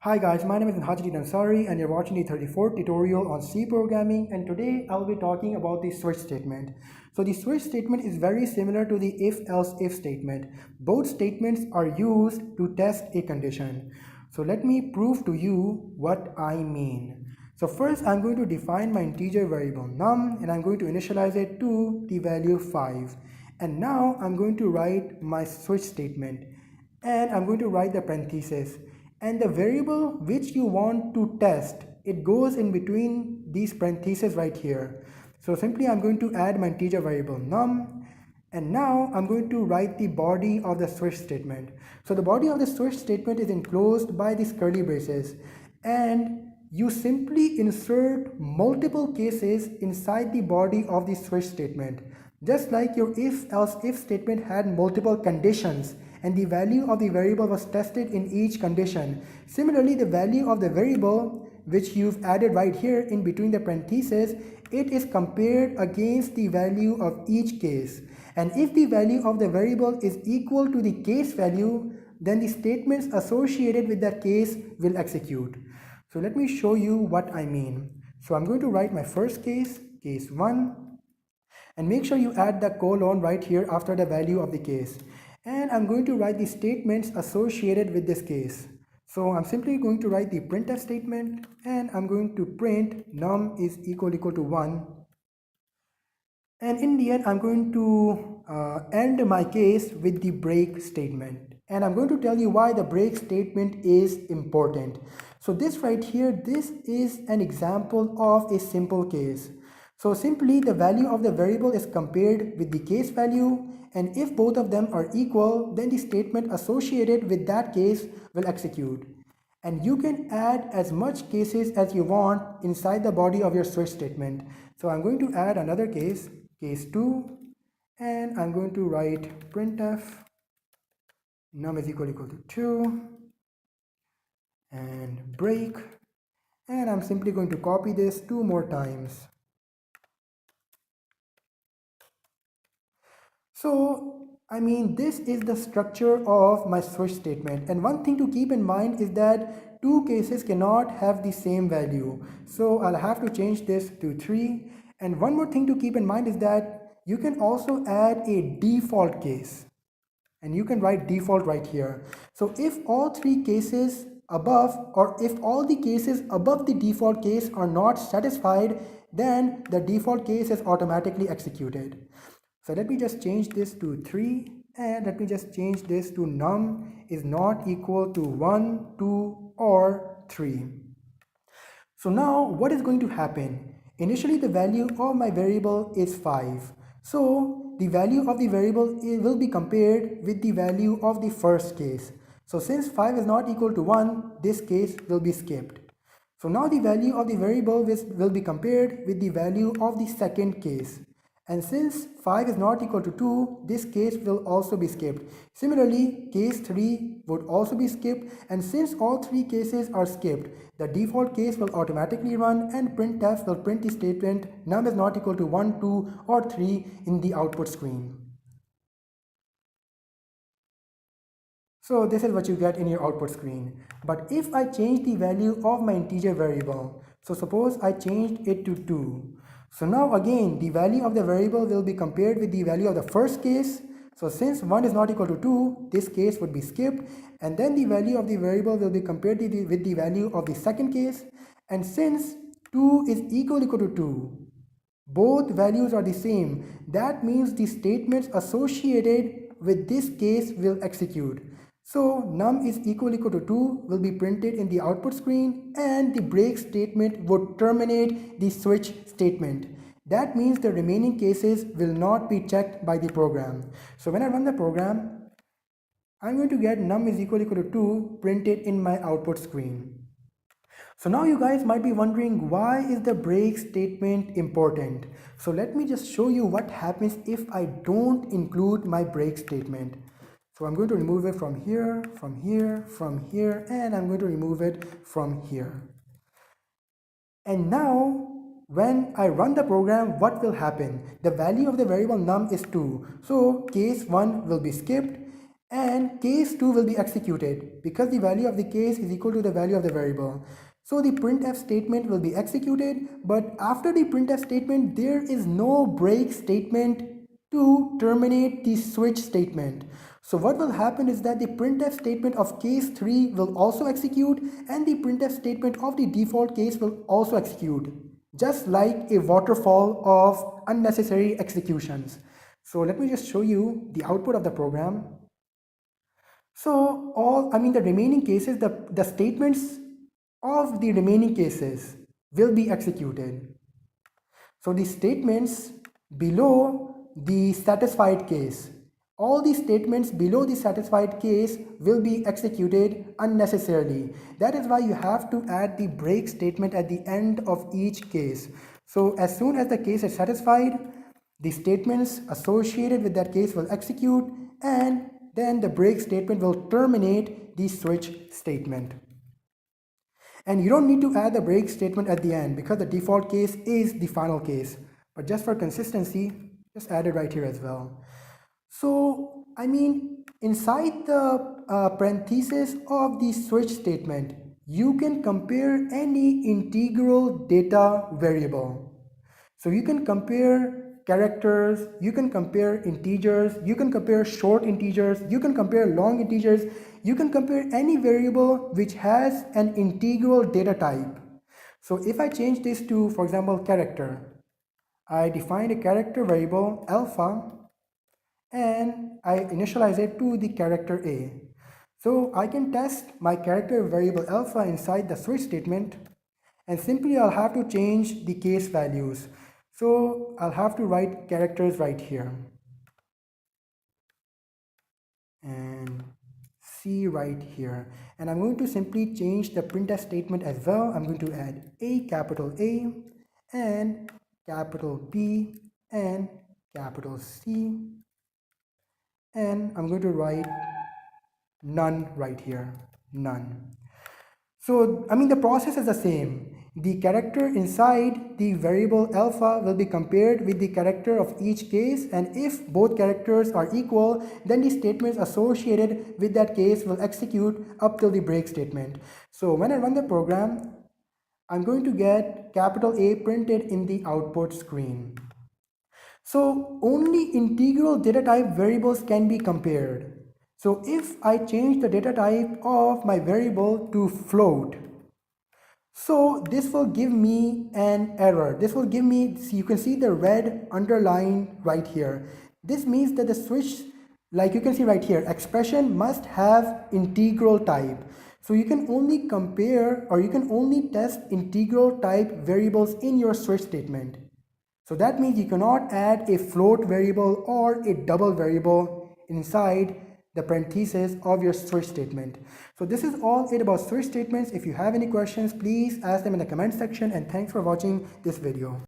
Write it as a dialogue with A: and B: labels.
A: Hi guys, my name is Untitled Ansari and you're watching the 34th tutorial on C programming, and today I'll be talking about the switch statement. So the switch statement is very similar to the if-else-if statement. Both statements are used to test a condition. So let me prove to you what I mean. So first I'm going to define my integer variable num and I'm going to initialize it to the value 5. And now I'm going to write my switch statement and I'm going to write the parenthesis, and the variable which you want to test, it goes in between these parentheses right here. So simply I'm going to add my integer variable num, and now I'm going to write the body of the switch statement. So the body of the switch statement is enclosed by these curly braces, and you simply insert multiple cases inside the body of the switch statement. Just like your if-else-if statement had multiple conditions and the value of the variable was tested in each condition. Similarly, the value of the variable which you've added right here in between the parentheses, it is compared against the value of each case. And if the value of the variable is equal to the case value, then the statements associated with that case will execute. So let me show you what I mean. So I'm going to write my first case, case 1, and make sure you add the colon right here after the value of the case. And I'm going to write the statements associated with this case. So I'm simply going to write the printf statement, and I'm going to print num is equal to 1. And in the end, I'm going to end my case with the break statement. And I'm going to tell you why the break statement is important. So this right here, this is an example of a simple case. So simply the value of the variable is compared with the case value, and if both of them are equal, then the statement associated with that case will execute. And you can add as much cases as you want inside the body of your switch statement. So I'm going to add another case, case 2, and I'm going to write printf num is equal to 2 and break, and I'm simply going to copy this 2 more times. So, I mean, this is the structure of my switch statement. And one thing to keep in mind is that two cases cannot have the same value. So I'll have to change this to 3. And one more thing to keep in mind is that you can also add a default case. And you can write default right here. So if all 3 cases above, or if all the cases above the default case are not satisfied, then the default case is automatically executed. So let me just change this to 3, and let me just change this to num is not equal to 1, 2 or 3. So now what is going to happen? Initially the value of my variable is 5. So the value of the variable will be compared with the value of the first case. So since 5 is not equal to 1, this case will be skipped. So now the value of the variable will be compared with the value of the second case. And since 5 is not equal to 2, this case will also be skipped. Similarly, case 3 would also be skipped, and since all 3 cases are skipped, the default case will automatically run and printf will print the statement num is not equal to 1, 2 or 3 in the output screen. So this is what you get in your output screen. But if I change the value of my integer variable, so suppose I changed it to 2. So now again, the value of the variable will be compared with the value of the first case. So since 1 is not equal to 2, this case would be skipped. And then the value of the variable will be compared with the value of the second case. And since 2 is equal to 2, both values are the same. That means the statements associated with this case will execute. So num is equal to 2 will be printed in the output screen, and the break statement would terminate the switch statement. That means the remaining cases will not be checked by the program. So when I run the program, I'm going to get num is equal to 2 printed in my output screen. So now you guys might be wondering, why is the break statement important? So let me just show you what happens if I don't include my break statement. So I'm going to remove it from here, from here, from here, and I'm going to remove it from here. And now when I run the program, what will happen? The value of the variable num is 2. So case 1 will be skipped, and case 2 will be executed because the value of the case is equal to the value of the variable. So the printf statement will be executed, but after the printf statement there is no break statement to terminate the switch statement. So what will happen is that the printf statement of case 3 will also execute and the printf statement of the default case will also execute, just like a waterfall of unnecessary executions. So let me just show you the output of the program. So the remaining cases, the statements of the remaining cases will be executed. So the statements below the satisfied case, all the statements below the satisfied case will be executed unnecessarily. That is why you have to add the break statement at the end of each case. So as soon as the case is satisfied, the statements associated with that case will execute, and then the break statement will terminate the switch statement. And you don't need to add the break statement at the end because the default case is the final case. But just for consistency, just add it right here as well. So, inside the parenthesis of the switch statement, you can compare any integral data variable. So you can compare characters, you can compare integers, you can compare short integers, you can compare long integers, you can compare any variable which has an integral data type. So if I change this to, for example, character, I define a character variable alpha and I initialize it to the character A. So I can test my character variable alpha inside the switch statement, and simply I'll have to change the case values. So I'll have to write characters right here and C right here, and I'm going to simply change the printf statement as well. I'm going to add capital A and capital B and capital C, and I'm going to write none right here, none. So, the process is the same. The character inside the variable alpha will be compared with the character of each case, and if both characters are equal, then the statements associated with that case will execute up till the break statement. So when I run the program, I'm going to get capital A printed in the output screen. So only integral data type variables can be compared. So if I change the data type of my variable to float, so this will give me an error. This will give me, see, you can see the red underline right here. This means that the switch, like you can see right here, expression must have integral type. So you can only compare or you can only test integral type variables in your switch statement. So that means you cannot add a float variable or a double variable inside the parenthesis of your switch statement. So this is all it about switch statements. If you have any questions, please ask them in the comment section, and thanks for watching this video.